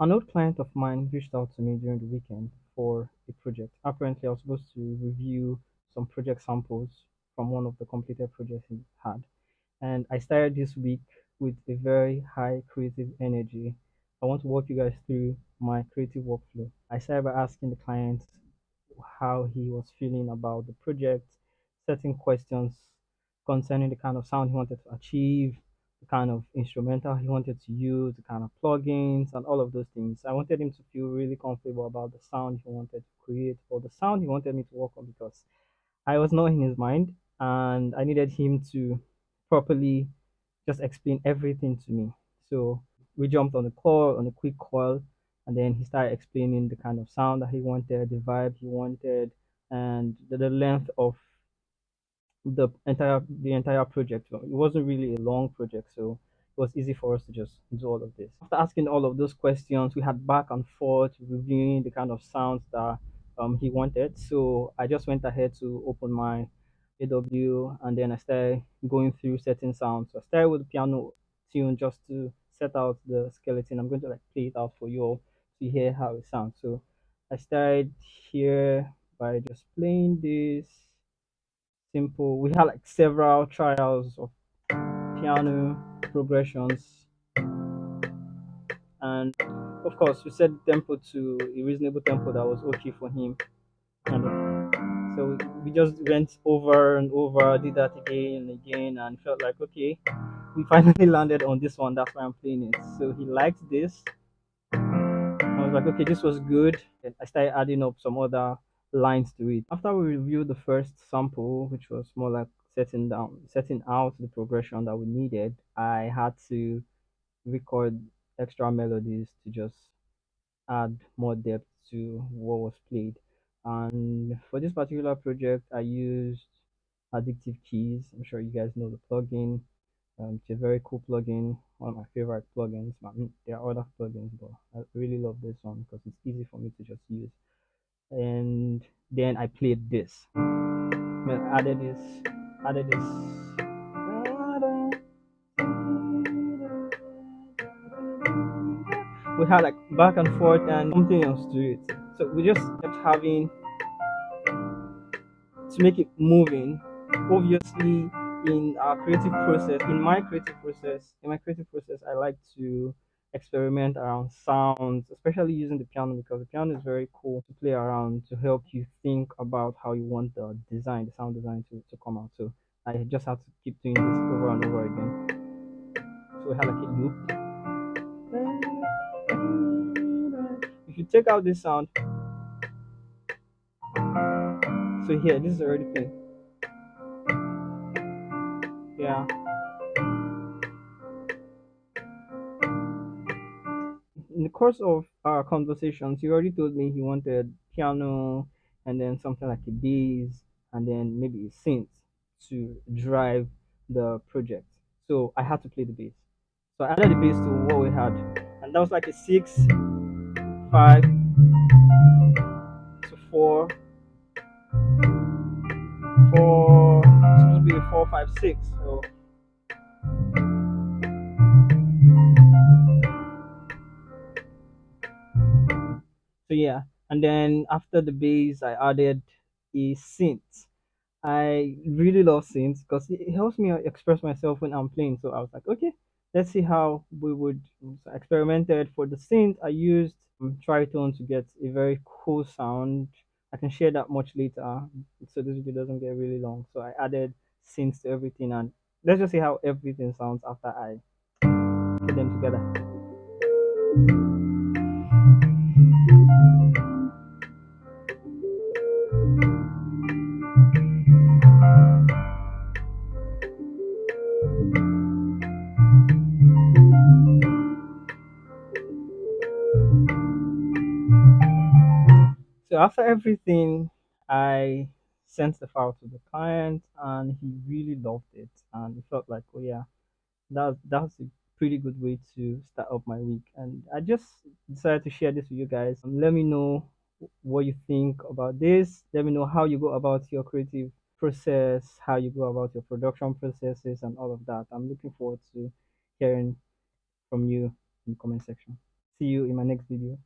An old client of mine reached out to me during the weekend for a project. Apparently, I was supposed to review some project samples from one of the completed projects he had. And I started this week with a very high creative energy. I want to walk you guys through my creative workflow. I started by asking the client how he was feeling about the project, certain questions concerning the kind of sound he wanted to achieve, the kind of instrumental he wanted to use, the kind of plugins, and all of those things. I wanted him to feel really comfortable about the sound he wanted to create or the sound he wanted me to work on because I was not in his mind and I needed him to properly just explain everything to me. So we jumped on a call, on a quick call, and then he started explaining the kind of sound that he wanted, the vibe he wanted, and the length of the entire project. So it wasn't really a long project, so it was easy for us to just do all of this. After asking all of those questions, we had back and forth reviewing the kind of sounds that he wanted. So I just went ahead to open my AW and then I started going through certain sounds. So I started with the piano tune just to set out the skeleton. I'm going to like play it out for you all to hear how it sounds. So I started here by just playing this simple. We had like several trials of piano progressions, and of course, we set the tempo to a reasonable tempo that was okay for him. And so we just went over and over, did that again and again, and felt like okay, we finally landed on this one. That's why I'm playing it. So he liked this. I was like, okay, this was good. And I started adding up some other lines to it. After we reviewed the first sample, which was more like setting out the progression that we needed, I had to record extra melodies to just add more depth to what was played. And for this particular project, I used Addictive Keys. I'm sure you guys know the plugin. It's a very cool plugin, one of my favorite plugins. I mean, there are other plugins, but I really love this one because it's easy for me to just use. And then I played this. Well, added this. We had like back and forth and something else to it. So we just kept having to make it moving. Obviously, in my creative process, I like to experiment around sounds, especially using the piano because the piano is very cool to play around to help you think about how you want the sound design to come out. So I just had to keep doing this over and over again. So we had like a loop. If you take out this sound, so here, this is already playing. Yeah. In the course of our conversations, he already told me he wanted piano and then something like a bass and then maybe a synth to drive the project. So I had to play the bass. So I added the bass to what we had, and that was like a 6, 5 to 4, 4. It's supposed to be a 4, 5, 6. So yeah, and then after the bass, I added a synth. I really love synths because it helps me express myself when I'm playing. So I was like, okay, let's see how we would. So I experimented for the synth. I used tritone to get a very cool sound. I can share that much later, so this video doesn't get really long. So I added synths to everything, and let's just see how everything sounds after I put them together. So after everything, I sent the file to the client, and he really loved it, and he felt like, oh yeah, that's a pretty good way to start up my week. And I just decided to share this with you guys. Let me know what you think about this. Let me know how you go about your creative process, how you go about your production processes, and all of that. I'm looking forward to hearing from you in the comment section. See see you in my next video.